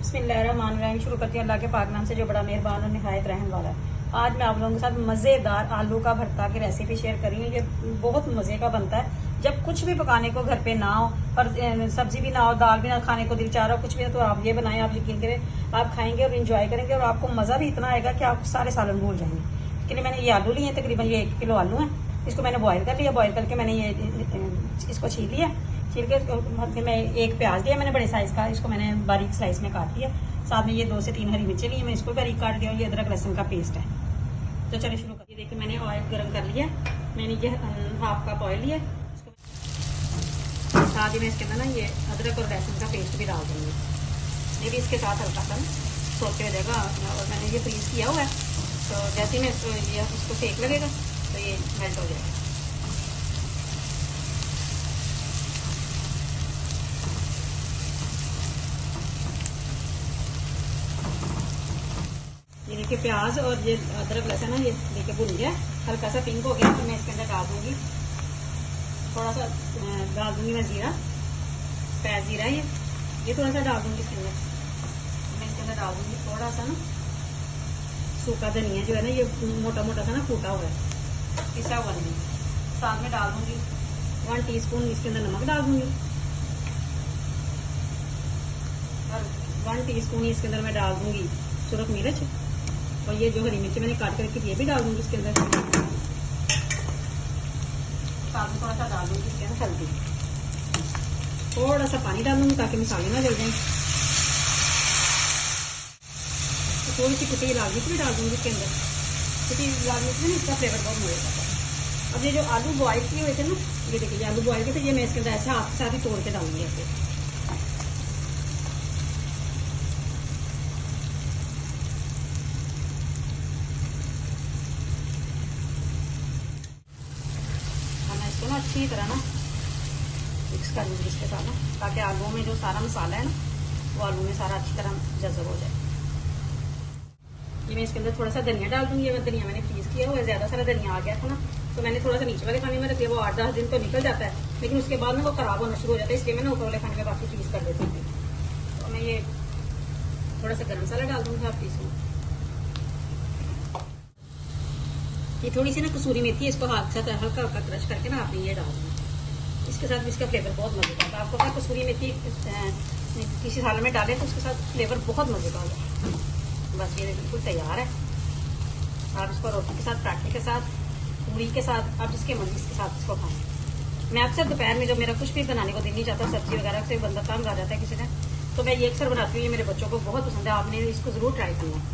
बिस्मिल्लाहिर्रहमानिर्रहीम। शुरू करती हूँ अल्लाह के पाक नाम से जो बड़ा मेहरबान और निहायत रहम वाला है। आज मैं आप लोगों के साथ मज़ेदार आलू का भरता की रेसिपी शेयर कर रही हूँ। ये बहुत मज़े का बनता है। जब कुछ भी पकाने को घर पे ना हो और सब्जी भी ना हो, दाल भी ना खाने को दिल चाह रहा हो, कुछ भी हो, तो आप ये बनाएं। आप यकीन करें आप खाएंगे और इंजॉय करेंगे और आपको मज़ा भी इतना आएगा कि आप सारे सालन भूल जाएंगे। इसके लिए मैंने ये आलू लिए, तकरीबन ये 1 किलो आलू है। इसको मैंने बॉयल कर लिया। बॉयल करके मैंने ये इसको छील लिया। छील के मैं एक प्याज लिया मैंने बड़े साइज़ का, इसको मैंने बारीक स्लाइस में काट लिया। साथ में ये 2 से 3 हरी मिर्चें ली, मैं इसको बारीक काट दिया। ये अदरक लहसुन का पेस्ट है। तो चलिए शुरू करिए। देखिए मैंने ऑयल गर्म कर लिया। मैंने ये हाफ कप ऑयल लिया। साथ ही मैं इसके अंदर ना ये अदरक और लहसुन का पेस्ट भी डाल दूँगी। ये भी इसके साथ हल्का सा सोते हो जाएगा। और मैंने ये फ्रीज किया हुआ है, तो जैसे ही मैं इसको सेक लगेगा तो ये मेल्ट हो जाएगा। ये देखिए प्याज और ये अदरक लहसुन है, ये देखिए भुन गया, हल्का सा पिंक हो गया। तो मैं इसके अंदर डाल दूंगी थोड़ा सा, डाल दूंगी मैं जीरा, पैर जीरा ये थोड़ा सा डाल दूंगी इसके अंदर। मैं इसके अंदर डाल दूंगी थोड़ा सा ना सूखा धनिया जो है ना, ये मोटा मोटा सा ना कूटा हुआ है, पिसा हुआ नहीं। साथ में डाल दूंगी 1 टीस्पून इसके अंदर नमक डाल दूंगी और 1 टीस्पून इसके अंदर मैं डाल दूंगी सुरख मिर्च। और ये जो हरी मिर्ची मैंने काट करके ये भी डाल दूंगी इसके अंदर। साथ में थोड़ा सा डाल दूंगी इसके अंदर हल्दी, थोड़ा सा पानी डाल दूंगी ताकि मसाले ना जल जाएं। तो थोड़ी सी कुटी लाल मिर्च भी डाल दूंगी इसके अंदर। कुटी लाल मिर्च में इसका फ्लेवर बहुत मजे आता है। अब ये जो आलू बॉयल किए हुए थे ना, ये देखिए आलू बॉयल किए थे, ये मैं इसके अंदर ऐसे हाथ के साथ ही तोड़ के डालूंगी ऐसे। इसको ना अच्छी तरह ना मिक्स कर लूँगी इसके साथ ना, ताकि आलू में जो सारा मसाला है ना वो आलू में सारा अच्छी तरह जज़ब हो जाए। ये मैं इसके अंदर थोड़ा सा धनिया डाल दूँगी। अगर धनिया मैंने फ्रीज़ किया हुआ है, ज़्यादा सारा धनिया आ गया था ना, तो मैंने थोड़ा सा नीचे वाले खाने में रख दिया। वो 8-10 दिन तो निकल जाता है, लेकिन उसके बाद ना वो ख़राब होना शुरू हो जाता है, इसलिए मैं ना ऊपर वाले खाने में बाकी फ्रीज़ कर देती हूँ। तो मैं ये थोड़ा सा गर्म मसाला डाल दूँगी हाफ टीस्पून। ये थोड़ी सी ना कसूरी मेथी है, इसको हाथ से हल्का हल्का क्रश करके ना आपने ये डाल दें। इसके साथ भी इसका फ्लेवर बहुत मजे का आता है। आपको पता है कसूरी मेथी किसी साल में डालें तो उसके साथ फ्लेवर बहुत मजे का होता है। बस ये बिल्कुल तैयार है। आप इसको रोटी के साथ, पराठे के साथ, पूरी के साथ, आप जिसके मर्जी के साथ इसको खाएं। मैं अक्सर दोपहर में जब मेरा कुछ भी बनाने को दिल नहीं चाहता, सब्जी वगैरह से बंदा तंग आ जाता है किसी ने, तो मैं ये अक्सर बनाती हूँ। ये मेरे बच्चों को बहुत पसंद है। आपने इसको जरूर ट्राई करना।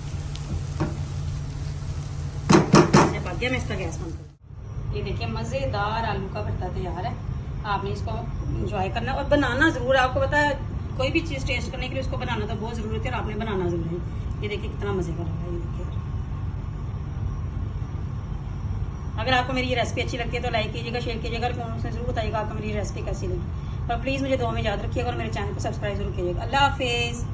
पक गया, मैं इसका गैस बंद कर। ये देखिए मज़ेदार आलू का भरता तैयार है। आपने इसको एंजॉय करना और बनाना ज़रूर है। आपको पता है कोई भी चीज़ टेस्ट करने के लिए उसको बनाना तो बहुत ज़रूरत है और आपने बनाना ज़रूर है। ये देखिए कितना मज़े का लग रहा है। ये देखिए, अगर आपको मेरी ये रेसिपी अच्छी लगती है तो लाइक कीजिएगा, शेयर कीजिएगा, कमेंट्स में जरूर बताइएगा आपको मेरी रेसिपी कैसी लगी। और प्लीज़ मुझे दुआ में याद रखिएगा और मेरे चैनल को सब्सक्राइब जरूर कीजिएगा। अल्लाह हाफिज़।